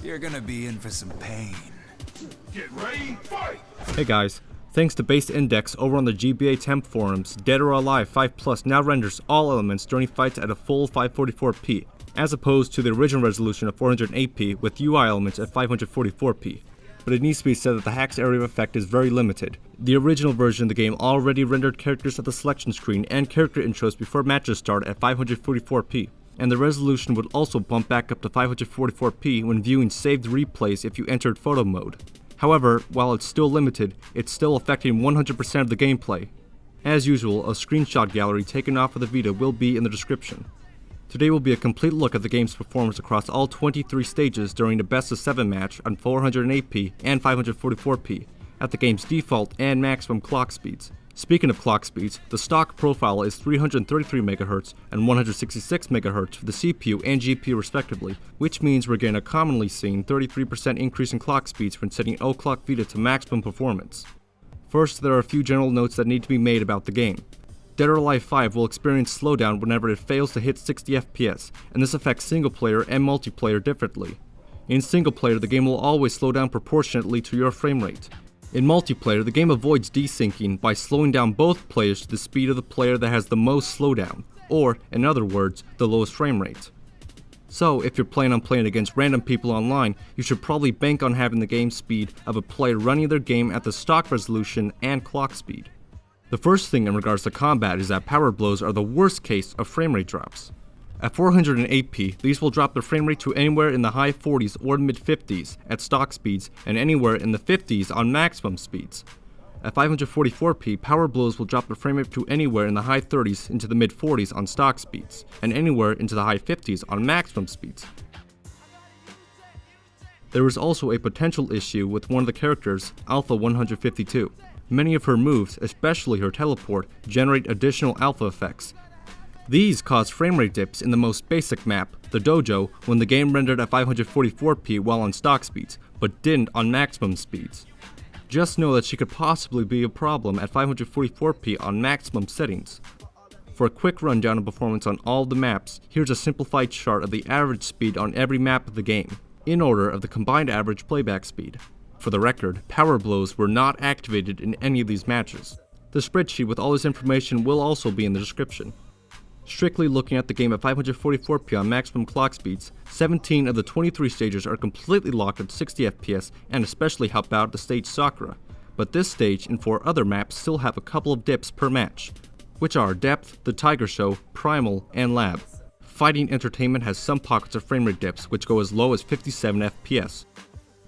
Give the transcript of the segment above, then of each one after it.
You're gonna be in for some pain. Get ready, fight! Hey guys, thanks to Base Index over on the GBA temp forums, Dead or Alive 5 Plus now renders all elements during fights at a full 544p, as opposed to the original resolution of 408p with UI elements at 544p. But it needs to be said that the hack's area of effect is very limited. The original version of the game already rendered characters at the selection screen and character intros before matches start at 544p, and the resolution would also bump back up to 544p when viewing saved replays if you entered photo mode. However, while it's still limited, it's still affecting 100% of the gameplay. As usual, a screenshot gallery taken off of the Vita will be in the description. Today will be a complete look at the game's performance across all 23 stages during the best of 7 match on 408p and 544p, at the game's default and maximum clock speeds. Speaking of clock speeds, the stock profile is 333 MHz and 166 MHz for the CPU and GPU respectively, which means we're getting a commonly seen 33% increase in clock speeds when setting Oclockvita to maximum performance. First, there are a few general notes that need to be made about the game. Dead or Alive 5 will experience slowdown whenever it fails to hit 60 FPS, and this affects single player and multiplayer differently. In single player, the game will always slow down proportionately to your frame rate. In multiplayer, the game avoids desyncing by slowing down both players to the speed of the player that has the most slowdown, or, in other words, the lowest frame rate. So, if you're planning on playing against random people online, you should probably bank on having the game speed of a player running their game at the stock resolution and clock speed. The first thing in regards to combat is that power blows are the worst case of frame rate drops. At 408p, these will drop the frame rate to anywhere in the high 40s or mid 50s at stock speeds and anywhere in the 50s on maximum speeds. At 544p, power blows will drop the frame rate to anywhere in the high 30s into the mid 40s on stock speeds and anywhere into the high 50s on maximum speeds. There is also a potential issue with one of the characters, Alpha 152. Many of her moves, especially her teleport, generate additional alpha effects. These cause frame rate dips in the most basic map, the dojo, when the game rendered at 544p while on stock speeds, but didn't on maximum speeds. Just know that she could possibly be a problem at 544p on maximum settings. For a quick rundown of performance on all the maps, here's a simplified chart of the average speed on every map of the game, in order of the combined average playback speed. For the record, power blows were not activated in any of these matches. The spreadsheet with all this information will also be in the description. Strictly looking at the game at 544p on maximum clock speeds, 17 of the 23 stages are completely locked at 60 FPS and especially help out the stage Sakura, but this stage and 4 other maps still have a couple of dips per match, which are Depth, the Tiger Show, Primal, and Lab. Fighting Entertainment has some pockets of frame rate dips which go as low as 57 FPS.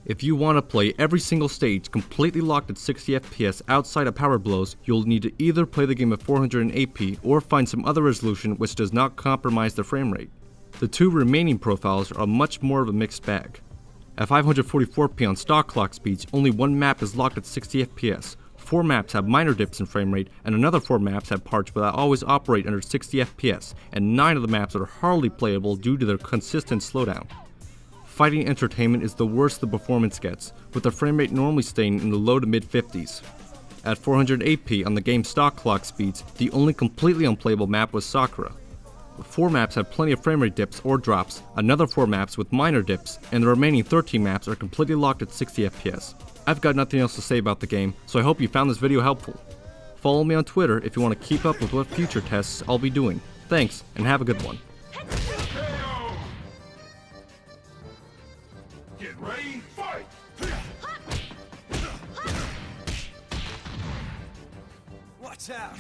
If you want to play every single stage completely locked at 60 FPS outside of power blows, you'll need to either play the game at 408p or find some other resolution which does not compromise the frame rate. The two remaining profiles are much more of a mixed bag. At 544p on stock clock speeds, only one map is locked at 60 FPS, 4 maps have minor dips in frame rate, and another 4 maps have parts that always operate under 60 FPS, and 9 of the maps are hardly playable due to their consistent slowdown. Fighting Entertainment is the worst the performance gets, with the frame rate normally staying in the low to mid 50s. At 408p on the game's stock clock speeds, the only completely unplayable map was Sakura. 4 maps have plenty of frame rate dips or drops, another 4 maps with minor dips, and the remaining 13 maps are completely locked at 60 FPS. I've got nothing else to say about the game, so I hope you found this video helpful. Follow me on Twitter if you want to keep up with what future tests I'll be doing. Thanks, and have a good one. Get ready, fight! Watch out!